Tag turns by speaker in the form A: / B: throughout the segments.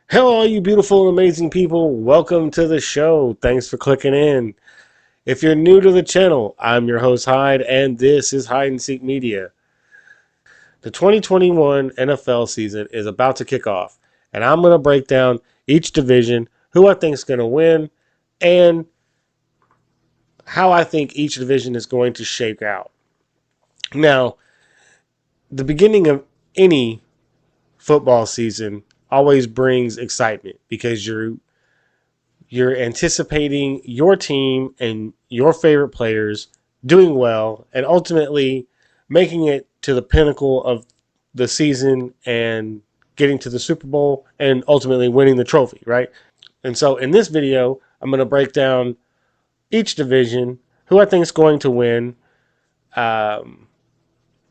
A: Hello, all you beautiful and amazing people. Welcome to the show. Thanks for clicking in. If you're new to the channel, I'm your host, Hyde, and this is Hide and Seek Media. The 2021 NFL season is about to kick off, and I'm going to break down each division, who I think is going to win, and how I think each division is going to shake out. Now, the beginning of any football season always brings excitement because you're anticipating your team and your favorite players doing well and ultimately making it to the pinnacle of the season and getting to the Super Bowl and ultimately winning the trophy, right? And so in this video, I'm going to break down each division, who I think is going to win, um,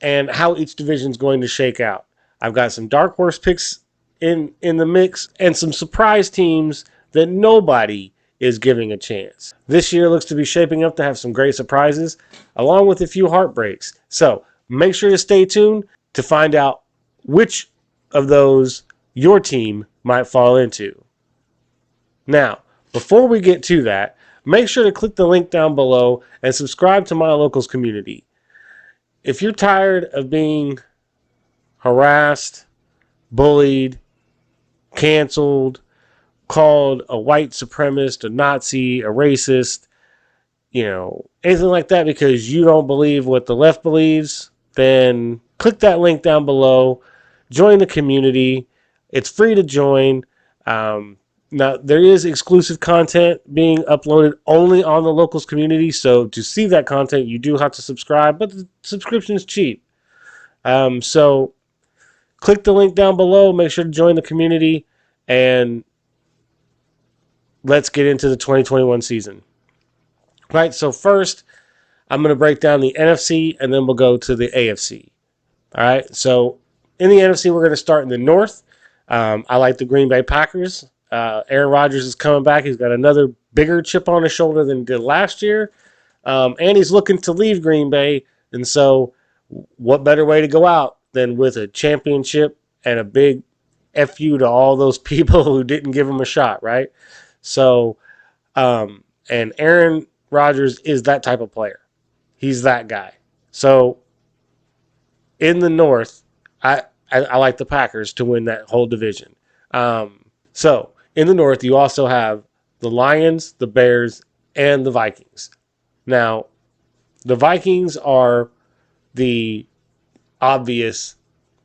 A: and how each division is going to shake out. I've got some dark horse picks in the mix and some surprise teams that nobody is giving a chance. This year looks to be shaping up to have some great surprises along with a few heartbreaks. So, make sure to stay tuned to find out which of those your team might fall into. Now, before we get to that, make sure to click the link down below and subscribe to my locals community. If you're tired of being harassed, bullied, canceled, called a white supremacist, a Nazi, a racist, anything like that because you don't believe what the left believes, then click that link down below. Join the community. It's free to join. Now, there is exclusive content being uploaded only on the locals community. So to see that content, you do have to subscribe, but the subscription is cheap. So click the link down below. Make sure to join the community, and let's get into the 2021 season. Right. So first, I'm going to break down the NFC, and then we'll go to the AFC. All right. So in the NFC, we're going to start in the North. I like the Green Bay Packers. Aaron Rodgers is coming back. He's got another bigger chip on his shoulder than he did last year. And he's looking to leave Green Bay. And so what better way to go out than with a championship and a big FU to all those people who didn't give him a shot, right? So, and Aaron Rodgers is that type of player. He's that guy. So in the North, I like the Packers to win that whole division. So in the North, you also have the Lions, the Bears, and the Vikings. Now, the Vikings are the obvious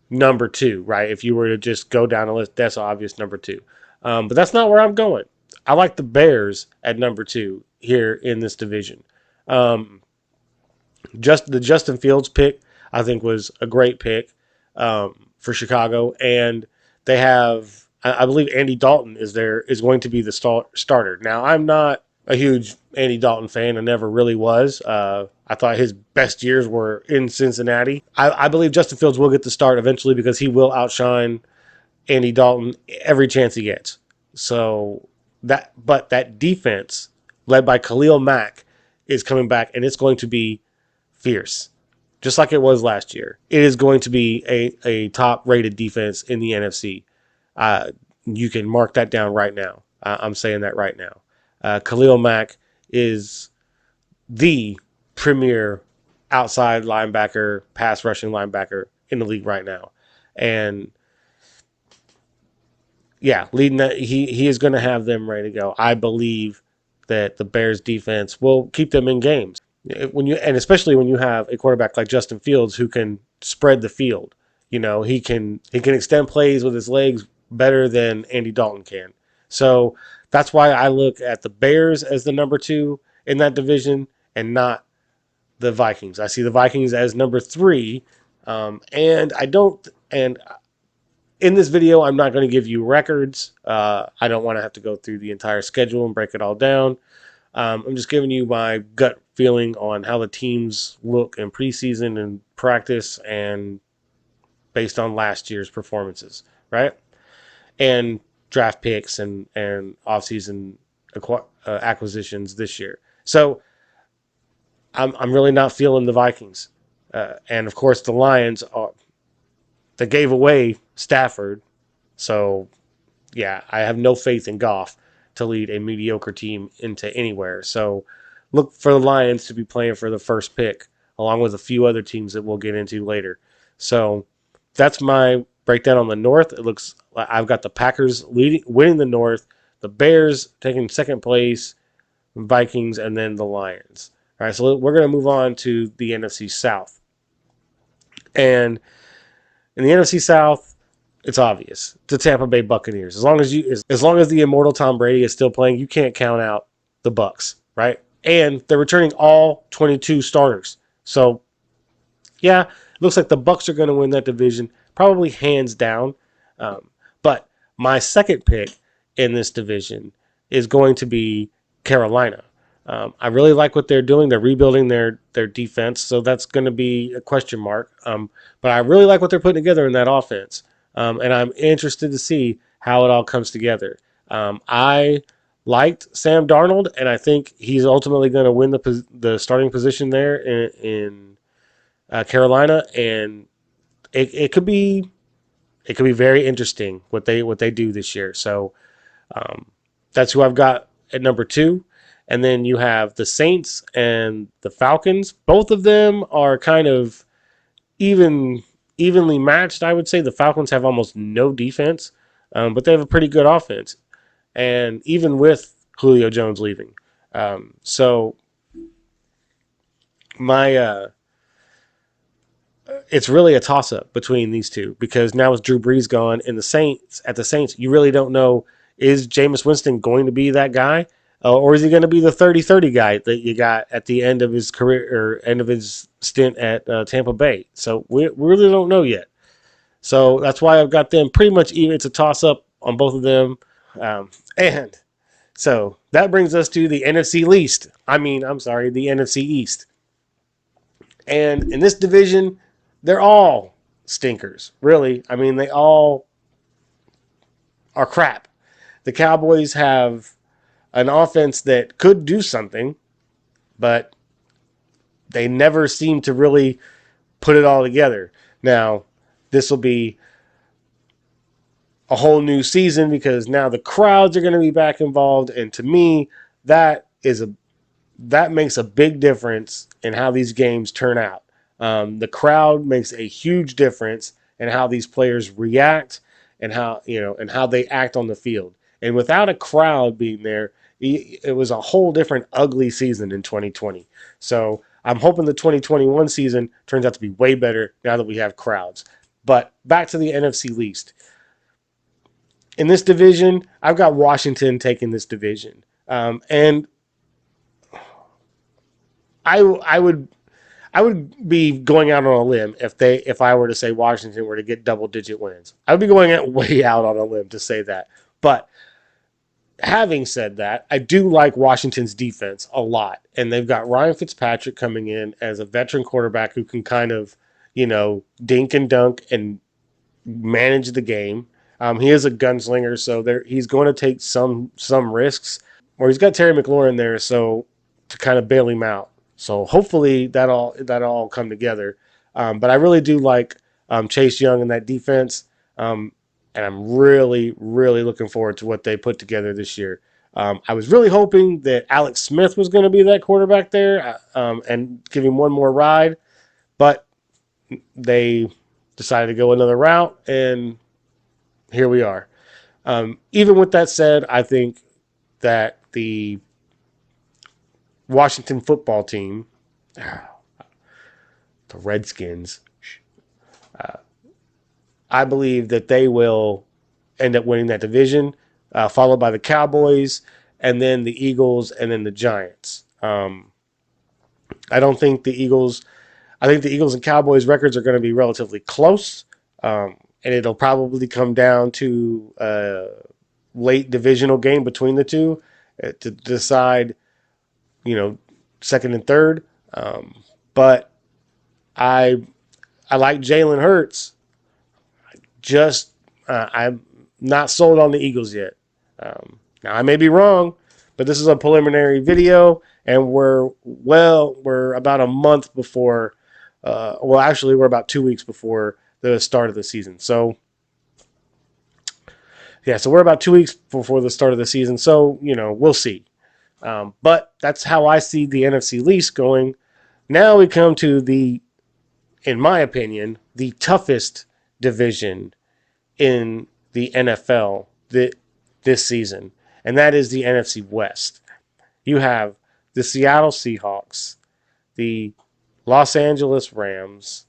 A: number two, right? If you were to just go down a list, that's obvious number two. But that's not where I'm going. I like the Bears at number two here in this division. Just the Justin Fields pick, I think, was a great pick for Chicago, and they have, I believe, Andy Dalton is going to be the starter. Now, I'm not a huge Andy Dalton fan. I never really was. I thought his best years were in Cincinnati. I believe Justin Fields will get the start eventually because he will outshine Andy Dalton every chance he gets. So but that defense led by Khalil Mack is coming back, and it's going to be fierce, just like it was last year. It is going to be a top-rated defense in the NFC. You can mark that down right now. I'm saying that right now. Khalil Mack is the premier outside linebacker, pass rushing linebacker in the league right now. And yeah, leading that, he is going to have them ready to go. I believe that the Bears defense will keep them in games. Especially when you have a quarterback like Justin Fields who can spread the field. He can extend plays with his legs better than Andy Dalton can. So that's why I look at the Bears as the number two in that division and not the Vikings. I see the Vikings as number three, and I don't. And in this video, I'm not going to give you records. I don't want to have to go through the entire schedule and break it all down. I'm just giving you my gut feeling on how the teams look in preseason and practice and based on last year's performances, right? And draft picks and offseason acquisitions this year. So I'm really not feeling the Vikings. And of course, the Lions, they gave away Stafford. So yeah, I have no faith in Goff to lead a mediocre team into anywhere. So look for the Lions to be playing for the first pick, along with a few other teams that we'll get into later. So that's my breakdown on the North. It looks like I've got the Packers winning the North, the Bears taking second place, Vikings, and then the Lions. All right, so we're going to move on to the NFC South. And in the NFC South, it's obvious. The Tampa Bay Buccaneers. As long as the immortal Tom Brady is still playing, you can't count out the Bucs, right? And they're returning all 22 starters. So, yeah, it looks like the Bucs are going to win that division, probably hands down. But my second pick in this division is going to be Carolina. I really like what they're doing. They're rebuilding their defense, so that's going to be a question mark. But I really like what they're putting together in that offense, and I'm interested to see how it all comes together. I liked Sam Darnold, and I think he's ultimately going to win the starting position there in Carolina, and it could be very interesting what they do this year. So that's who I've got at number 2. And then you have the Saints and the Falcons. Both of them are kind of evenly matched. I would say the Falcons have almost no defense, but they have a pretty good offense, and even with Julio Jones leaving, so my it's really a toss up between these two because now with Drew Brees gone and the Saints, you really don't know, is Jameis Winston going to be that guy, or is he going to be the 30-30 guy that you got at the end of his career or end of his stint at Tampa Bay? So we really don't know yet. So that's why I've got them pretty much even. It's a toss up on both of them. And so that brings us to the NFC least. I'm sorry, the NFC East. And in this division, they're all stinkers, really. They all are crap. The Cowboys have an offense that could do something, but they never seem to really put it all together. Now, this will be a whole new season because now the crowds are going to be back involved, and to me, that makes a big difference in how these games turn out. The crowd makes a huge difference in how these players react and how they act on the field. And without a crowd being there, it was a whole different ugly season in 2020. So I'm hoping the 2021 season turns out to be way better now that we have crowds. But back to the NFC least. In this division, I've got Washington taking this division. And I would be going out on a limb if I were to say Washington were to get double-digit wins. I would be going way out on a limb to say that. But having said that, I do like Washington's defense a lot. And they've got Ryan Fitzpatrick coming in as a veteran quarterback who can kind of, dink and dunk and manage the game. He is a gunslinger, so he's going to take some risks. Or he's got Terry McLaurin there, so to kind of bail him out. So hopefully that all come together. But I really do like Chase Young and that defense, and I'm really, really looking forward to what they put together this year. I was really hoping that Alex Smith was going to be that quarterback there and give him one more ride, but they decided to go another route, and here we are. Even with that said, I think that the Washington football team, the Redskins, I believe that they will end up winning that division, followed by the Cowboys, and then the Eagles, and then the Giants. I don't think the Eagles. I think the Eagles and Cowboys records are going to be relatively close, and it'll probably come down to a late divisional game between the two to decide, second and third. But I like Jalen Hurts. I'm not sold on the Eagles yet. Now I may be wrong, but this is a preliminary video, and we're about a month before. Actually, we're about 2 weeks before the start of the season. So Yeah, so we're about 2 weeks before the start of the season, so we'll see. But that's how I see the NFC least going. Now we come to in my opinion, the toughest division in the NFL this season, and that is the NFC West. You have the Seattle Seahawks, the Los Angeles Rams,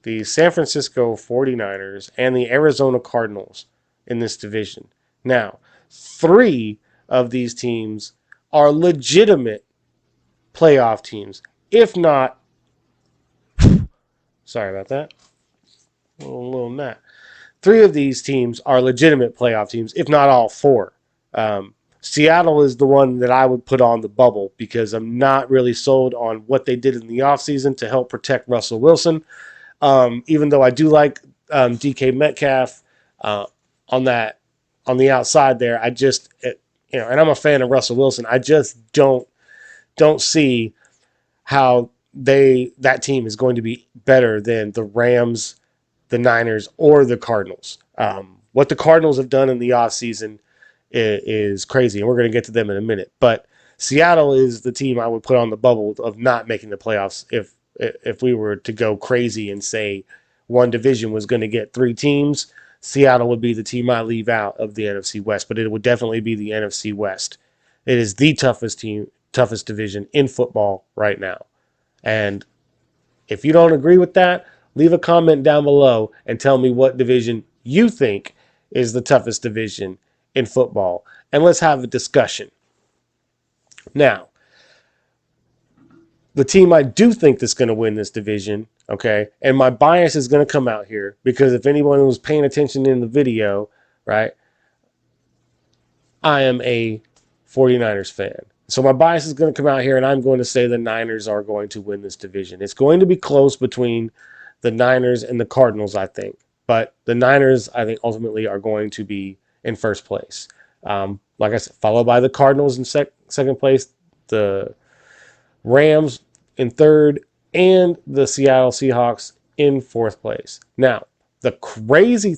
A: the San Francisco 49ers, and the Arizona Cardinals in this division. Now, three of these teams are legitimate playoff teams, if not, sorry about that, a little gnat. Three of these teams are legitimate playoff teams, if not all four. Seattle is the one that I would put on the bubble because I'm not really sold on what they did in the offseason to help protect Russell Wilson. Even though I do like DK Metcalf on the outside there, and I'm a fan of Russell Wilson. I just don't see how that team is going to be better than the Rams, the Niners, or the Cardinals. What the Cardinals have done in the offseason is crazy, and we're going to get to them in a minute. But Seattle is the team I would put on the bubble of not making the playoffs if we were to go crazy and say one division was going to get three teams. Seattle would be the team I leave out of the NFC West, but it would definitely be the NFC West. It is the toughest division in football right now. And if you don't agree with that, leave a comment down below and tell me what division you think is the toughest division in football. And let's have a discussion. Now, the team I do think that's going to win this division, okay, and my bias is going to come out here because if anyone was paying attention in the video, right, I am a 49ers fan. So my bias is going to come out here, and I'm going to say the Niners are going to win this division. It's going to be close between the Niners and the Cardinals, I think. But the Niners, I think, ultimately are going to be in first place. Like I said, followed by the Cardinals in second place, the Rams in third, and the Seattle Seahawks in fourth place. Now, the crazy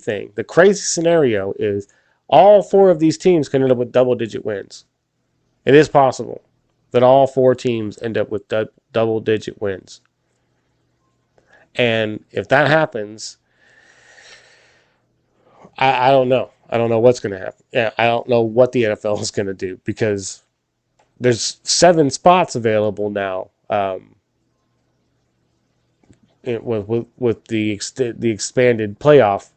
A: scenario is all four of these teams can end up with double-digit wins. It is possible that all four teams end up with double-digit wins. And if that happens, I don't know. I don't know what's going to happen. Yeah, I don't know what the NFL is going to do because there's 7 spots available now with the expanded playoff,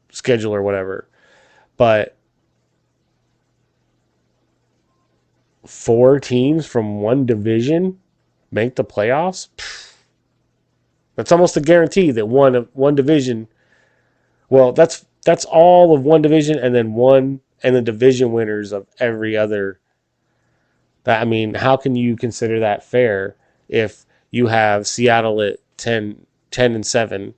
A: schedule or whatever. But 4 teams from one division make the playoffs? That's almost a guarantee that one division. Well, that's all of one division, and then the division winners of every other. I mean, how can you consider that fair if you have Seattle at 10-7,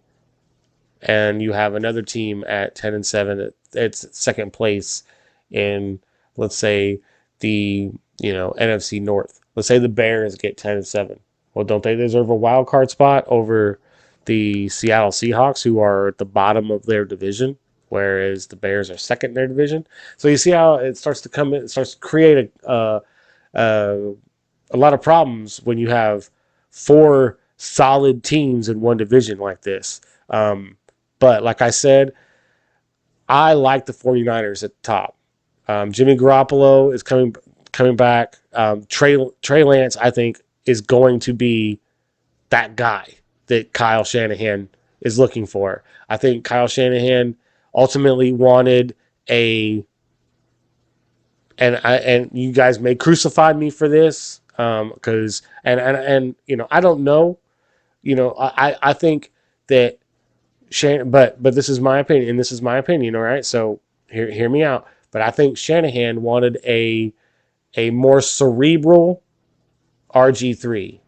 A: and you have another team at 10-7 it's second place in, let's say, the NFC North. Let's say the Bears get 10-7. Well, don't they deserve a wild card spot over the Seattle Seahawks, who are at the bottom of their division, whereas the Bears are second in their division? So you see how it starts to come in, it starts to create a lot of problems when you have 4 solid teams in one division like this. But like I said, I like the 49ers at the top. Jimmy Garoppolo is coming back. Trey Lance, I think, is going to be that guy that Kyle Shanahan is looking for. I think Kyle Shanahan ultimately wanted and you guys may crucify me for this because I don't know. I think that but this is my opinion, and this is my opinion, all right? So hear me out. But I think Shanahan wanted a more cerebral RG3.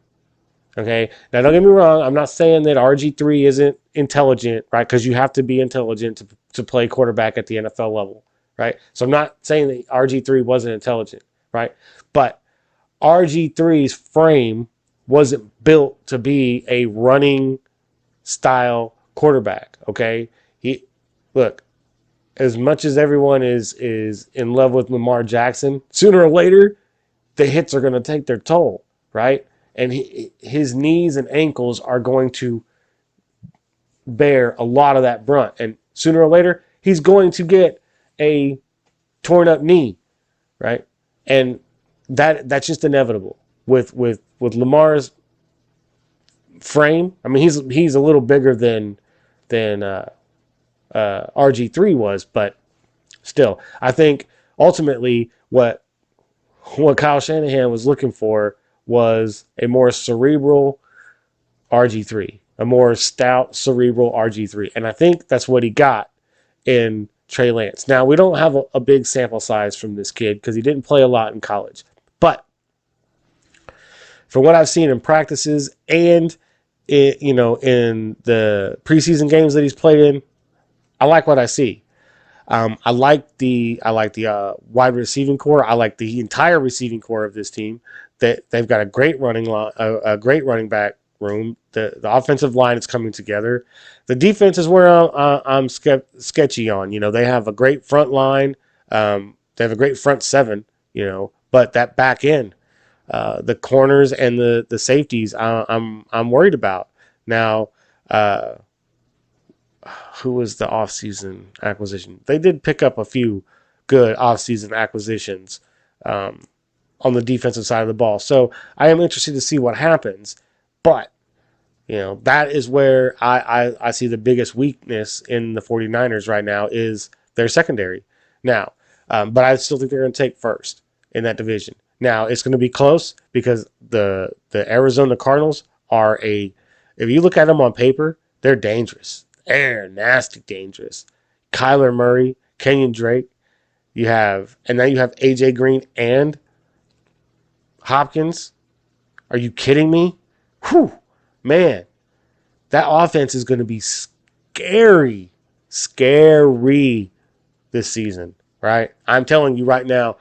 A: Okay? Now, don't get me wrong. I'm not saying that RG3 isn't intelligent, right? Because you have to be intelligent to play quarterback at the NFL level, right? So I'm not saying that RG3 wasn't intelligent, right? But RG3's frame wasn't built to be a running style quarterback, okay? Look, as much as everyone is in love with Lamar Jackson, sooner or later the hits are going to take their toll, right? And his knees and ankles are going to bear a lot of that brunt. And sooner or later, he's going to get a torn up knee, right? And that's just inevitable with Lamar's frame. I mean, he's a little bigger than RG3 was, but still, I think ultimately what Kyle Shanahan was looking for was a more cerebral RG3, a more stout, cerebral RG3. And I think that's what he got in Trey Lance. Now, we don't have a big sample size from this kid because he didn't play a lot in college. But from what I've seen in practices and in the preseason games that he's played in, I like what I see. I like the wide receiving core. I like the entire receiving core of this team. That they've got a great running line, a great running back room. The offensive line is coming together. The defense is where I'm sketchy on. They have a great front line. They have a great front seven. But that back end, the corners and the safeties, I'm worried about now. Who was the offseason acquisition? They did pick up a few good offseason acquisitions on the defensive side of the ball. So I am interested to see what happens. But, that is where I see the biggest weakness in the 49ers right now is their secondary. Now, but I still think they're going to take first in that division. Now, it's going to be close because the Arizona Cardinals are if you look at them on paper, they're dangerous. They're nasty dangerous. Kyler Murray, Kenyon Drake, and now you have AJ Green and Hopkins. Are you kidding me? Whew, man, that offense is going to be scary this season, right? I'm telling you right now,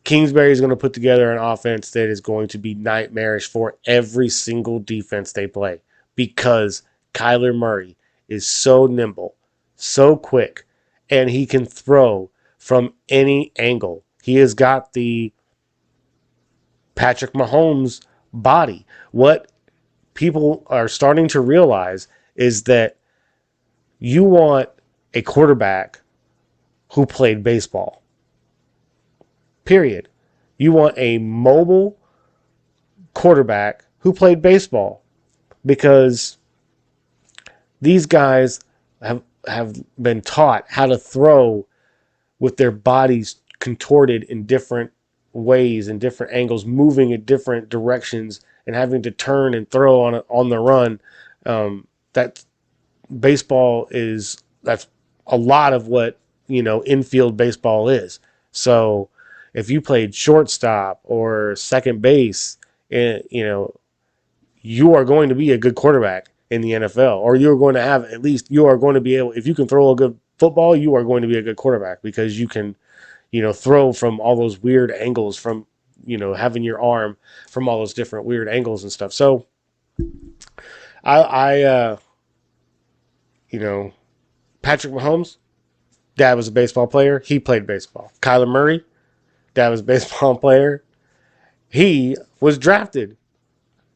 A: Kingsbury is going to put together an offense that is going to be nightmarish for every single defense they play because Kyler Murray is so nimble, so quick, and he can throw from any angle. He has got the Patrick Mahomes body. What people are starting to realize is that you want a quarterback who played baseball. Period. You want a mobile quarterback who played baseball because these guys have been taught how to throw with their bodies contorted in different ways and different angles, moving in different directions and having to turn and throw on the run. That baseball that's a lot of what infield baseball is. So if you played shortstop or second base, you are going to be a good quarterback in the NFL, or you are going to be able, if you can throw a good football, you are going to be a good quarterback because you can, throw from all those weird angles from, having your arm from all those different weird angles and stuff. So Patrick Mahomes, dad was a baseball player. He played baseball. Kyler Murray, dad was a baseball player. He was drafted.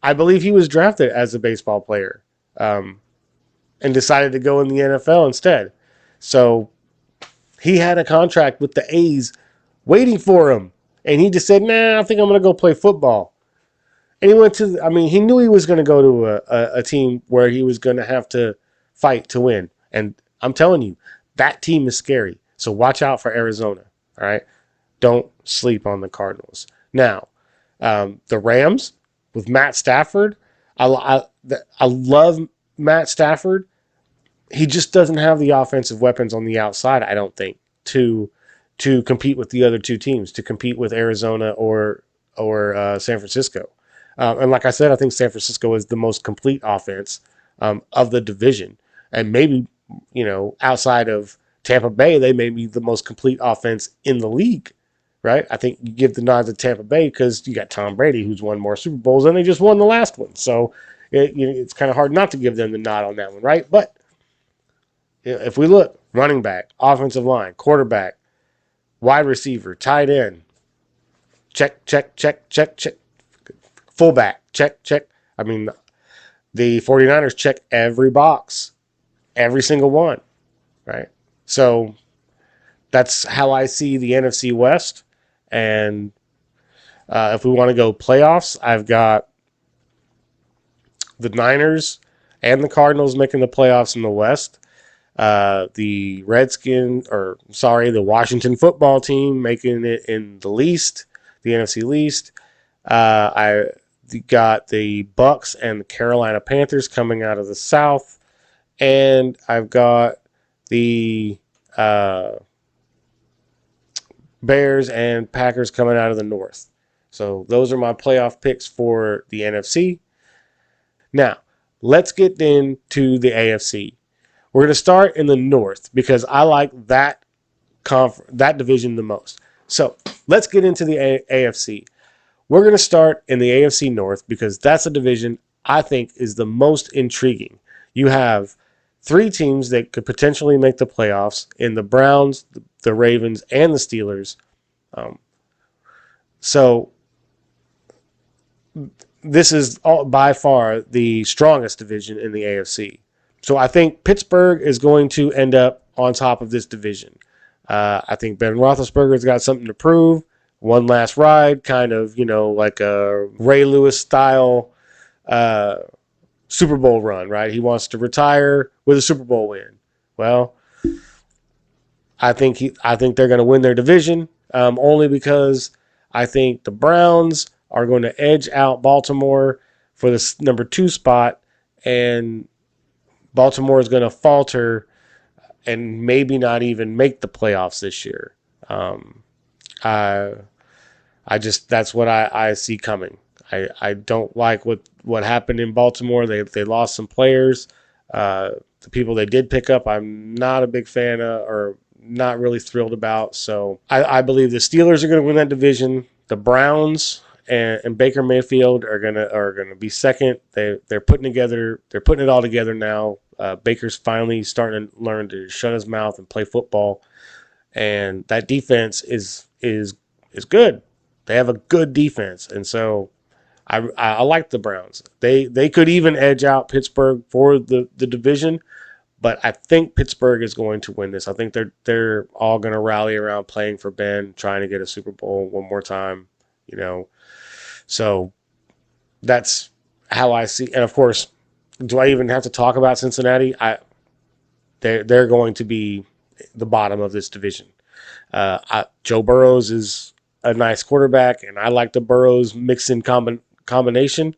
A: I believe he was drafted as a baseball player and decided to go in the NFL instead. So he had a contract with the A's waiting for him. And he just said, nah, I think I'm going to go play football. And he knew he was going to go to a team where he was going to have to fight to win. And I'm telling you, that team is scary. So watch out for Arizona. All right. Don't sleep on the Cardinals. Now, the Rams with Matt Stafford, I love Matt Stafford. He just doesn't have the offensive weapons on the outside, I don't think, to compete with the other two teams, to compete with Arizona or San Francisco. And like I said, I think San Francisco is the most complete offense of the division. And maybe, outside of Tampa Bay, they may be the most complete offense in the league, right? I think you give the nod to Tampa Bay because you got Tom Brady, who's won more Super Bowls, and they just won the last one. So it's kind of hard not to give them the nod on that one, right? But if we look, running back, offensive line, quarterback, wide receiver, tight end. Check, check, check, check, check. Fullback, check, check. I mean, the 49ers check every box, every single one, right? So that's how I see the NFC West. And if we want to go playoffs, I've got the Niners and the Cardinals making the playoffs in the West. The the Washington football team making it in the least, the NFC least. I got the Bucks and the Carolina Panthers coming out of the South, and I've got the Bears and Packers coming out of the North. So those are my playoff picks for the NFC. Now, let's get into the AFC. We're going to start in the North because I like that division the most. So let's get into the AFC. We're going to start in the AFC North because that's a division I think is the most intriguing. You have three teams that could potentially make the playoffs in the Browns, the Ravens, and the Steelers. So this is by far the strongest division in the AFC. So I think Pittsburgh is going to end up on top of this division. I think Ben Roethlisberger's got something to prove. One last ride, kind of, like a Ray Lewis style Super Bowl run, right? He wants to retire with a Super Bowl win. Well, I think they're going to win their division only because I think the Browns are going to edge out Baltimore for the number 2 spot, and Baltimore is going to falter and maybe not even make the playoffs this year. That's what I see coming. I don't like what happened in Baltimore. They lost some players. The people they did pick up, I'm not a big fan of, or not really thrilled about. So I believe the Steelers are going to win that division. The Browns and Baker Mayfield are gonna be second. They're putting it all together now. Baker's finally starting to learn to shut his mouth and play football, and that defense is good. They have a good defense, and so I like the Browns. They could even edge out Pittsburgh for the division, but I think Pittsburgh is going to win this. I think they're all going to rally around playing for Ben, trying to get a Super Bowl one more time. So that's how I see. And of course, do I even have to talk about Cincinnati? They're going to be the bottom of this division. Joe Burrows is a nice quarterback, and I like the Burrows mix-in combination,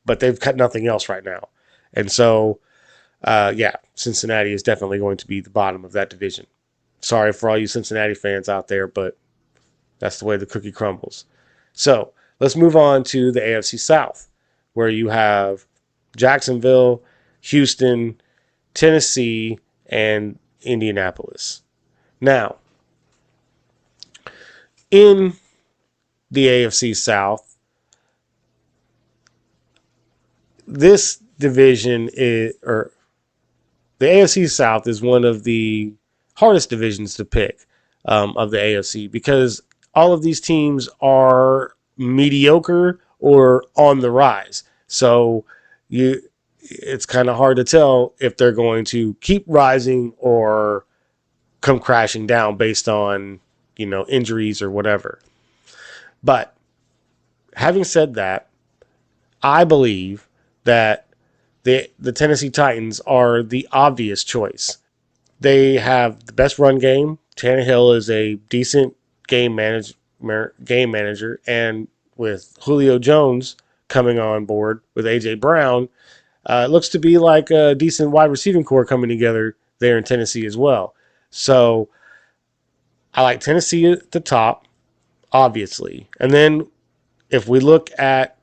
A: but they've cut nothing else right now. And so, Cincinnati is definitely going to be the bottom of that division. Sorry for all you Cincinnati fans out there, but that's the way the cookie crumbles. So let's move on to the AFC South, where you have Jacksonville, Houston, Tennessee, and Indianapolis. Now, in the AFC South, this division the AFC South is one of the hardest divisions to pick of the AFC because all of these teams are mediocre or on the rise. So it's kind of hard to tell if they're going to keep rising or come crashing down based on, injuries or whatever. But having said that, I believe that the Tennessee Titans are the obvious choice. They have the best run game. Tannehill is a decent game manager, and with Julio Jones coming on board with A.J. Brown, it looks to be like a decent wide receiving core coming together there in Tennessee as well. So I like Tennessee at the top, obviously. And then if we look at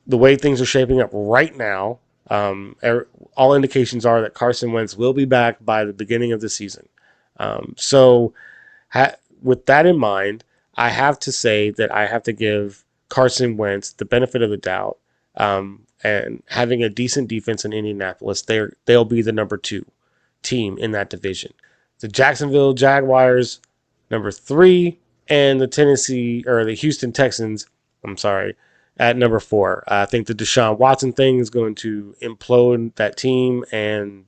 A: the way things are shaping up right now, all indications are that Carson Wentz will be back by the beginning of the season. With that in mind, I have to say that I have to give Carson Wentz the benefit of the doubt. And having a decent defense in Indianapolis, they'll be the number 2. team in that division. The Jacksonville Jaguars, number 3, and the Houston Texans, I'm sorry, at number 4. I think the Deshaun Watson thing is going to implode that team, and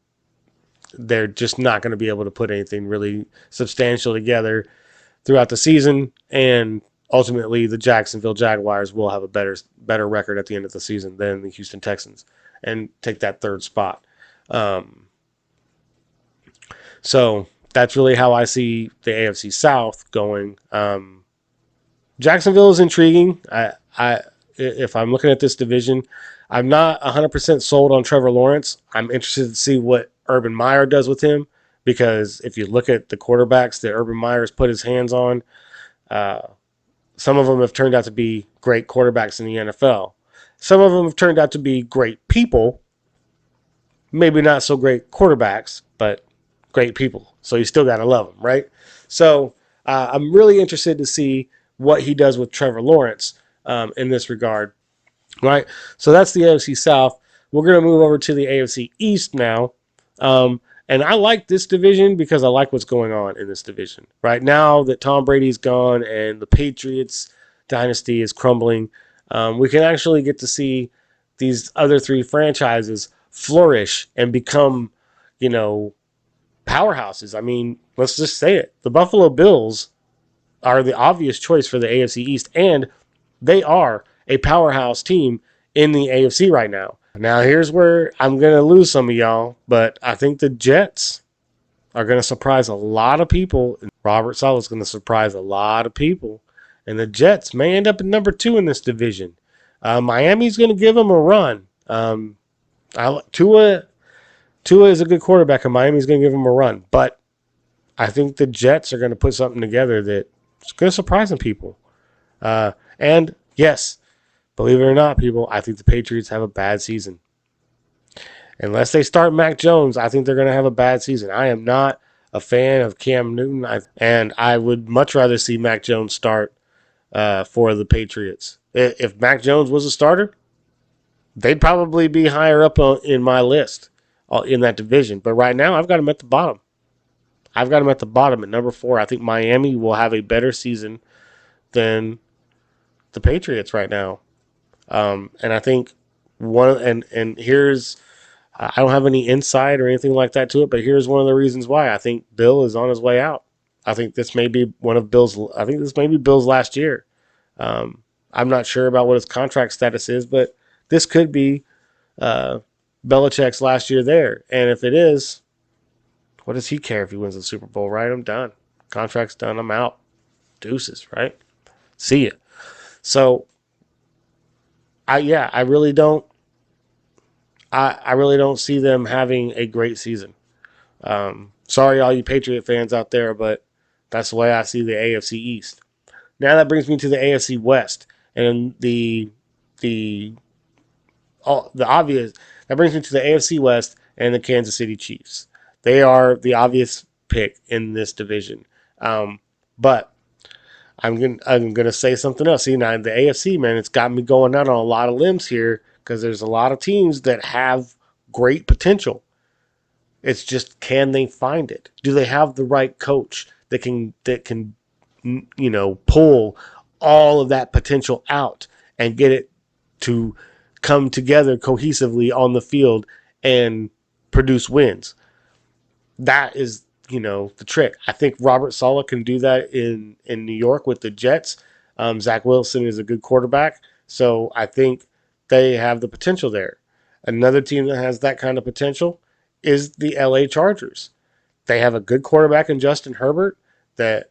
A: they're just not going to be able to put anything really substantial together throughout the season. And ultimately, the Jacksonville Jaguars will have a better record at the end of the season than the Houston Texans and take that 3rd spot. So that's really how I see the AFC South going. Jacksonville is intriguing. If I'm looking at this division, I'm not 100% sold on Trevor Lawrence. I'm interested to see what Urban Meyer does with him, because if you look at the quarterbacks that Urban Meyer's put his hands on, some of them have turned out to be great quarterbacks in the NFL. Some of them have turned out to be great people. Maybe not so great quarterbacks, but great people. So you still got to love them, right? So I'm really interested to see what he does with Trevor Lawrence in this regard, right? So that's the AFC South. We're going to move over to the AFC East now. And I like this division because I like what's going on in this division. Right now that Tom Brady's gone and the Patriots dynasty is crumbling, we can actually get to see these other 3 franchises flourish and become, powerhouses. I mean, let's just say it. The Buffalo Bills are the obvious choice for the AFC East, and they are a powerhouse team in the AFC right now. Now, here's where I'm going to lose some of y'all, but I think the Jets are going to surprise a lot of people. Robert Saleh is going to surprise a lot of people, and the Jets may end up at number 2 in this division. Miami's going to give them a run. Tua is a good quarterback, and Miami's going to give them a run, but I think the Jets are going to put something together that's going to surprise some people. And yes, believe it or not, people, I think the Patriots have a bad season. Unless they start Mac Jones, I think they're going to have a bad season. I am not a fan of Cam Newton, and I would much rather see Mac Jones start for the Patriots. If Mac Jones was a starter, they'd probably be higher up in my list in that division. But right now, I've got them at the bottom. I've got them at the bottom at number 4. I think Miami will have a better season than the Patriots right now. And I think here's, I don't have any insight or anything like that to it, but here's one of the reasons why I think Bill is on his way out. I think this may be Bill's last year. I'm not sure about what his contract status is, but this could be Belichick's last year there. And if it is, what does he care if he wins the Super Bowl, right? I'm done. Contract's done. I'm out. Deuces, right? See ya. So, I really don't see them having a great season. Sorry, all you Patriot fans out there, but that's the way I see the AFC East. Now that brings me to the AFC West, and the obvious. That brings me to the AFC West and the Kansas City Chiefs. They are the obvious pick in this division. But I'm gonna say something else. See, now the AFC, man, it's got me going out on a lot of limbs here because there's a lot of teams that have great potential. It's just, can they find it? Do they have the right coach that can pull all of that potential out and get it to come together cohesively on the field and produce wins? That is, the trick. I think Robert Saleh can do that in New York with the Jets. Zach Wilson is a good quarterback, so I think they have the potential there. Another team that has that kind of potential is the LA Chargers. They have a good quarterback in Justin Herbert that,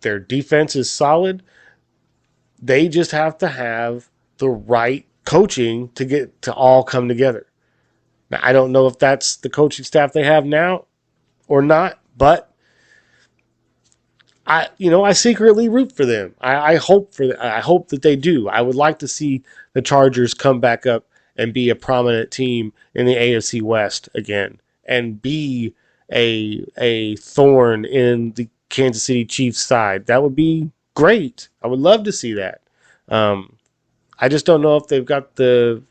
A: their defense is solid. They just have to have the right coaching to get to all come together. Now, I don't know if that's the coaching staff they have now or not, but I secretly root for them. I hope that they do. I would like to see the Chargers come back up and be a prominent team in the AFC West again and be a thorn in the Kansas City Chiefs side. That would be great. I would love to see that. I just don't know if they've got the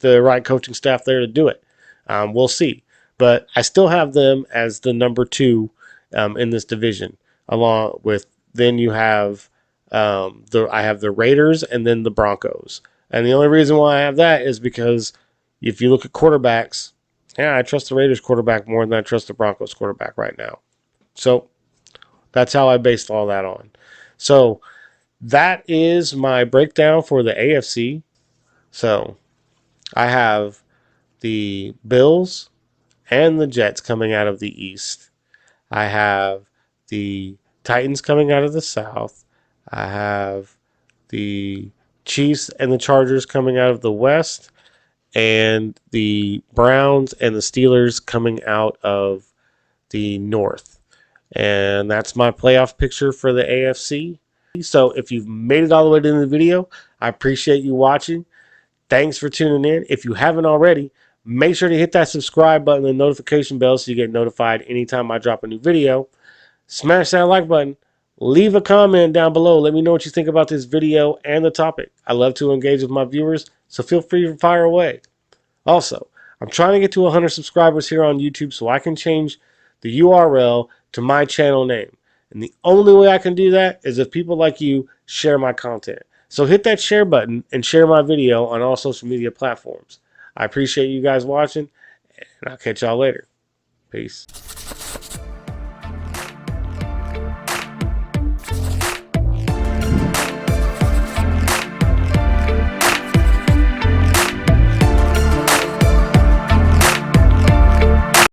A: right coaching staff there to do it. We'll see. but I still have them as the number two in this division. Along with then you have I have the Raiders and then the Broncos. And the only reason why I have that is because if you look at quarterbacks, yeah, I trust the Raiders quarterback more than I trust the Broncos quarterback right now. So that's how I based all that on. So that is my breakdown for the AFC. So I have the Bills and the Jets coming out of the East. I have the Titans coming out of the South. I have the Chiefs and the Chargers coming out of the West, and the Browns and the Steelers coming out of the North. And that's my playoff picture for the AFC. So if you've made it all the way to the end of the video, I appreciate you watching. Thanks for tuning in. If you haven't already, make sure to hit that subscribe button and notification bell so you get notified anytime I drop a new video. Smash that like button. Leave a comment down below. Let me know what you think about this video and the topic. I love to engage with my viewers, so feel free to fire away. Also, I'm trying to get to 100 subscribers here on YouTube so I can change the URL to my channel name. And the only way I can do that is if people like you share my content. So hit that share button and share my video on all social media platforms. I appreciate you guys watching, and I'll catch y'all later. Peace.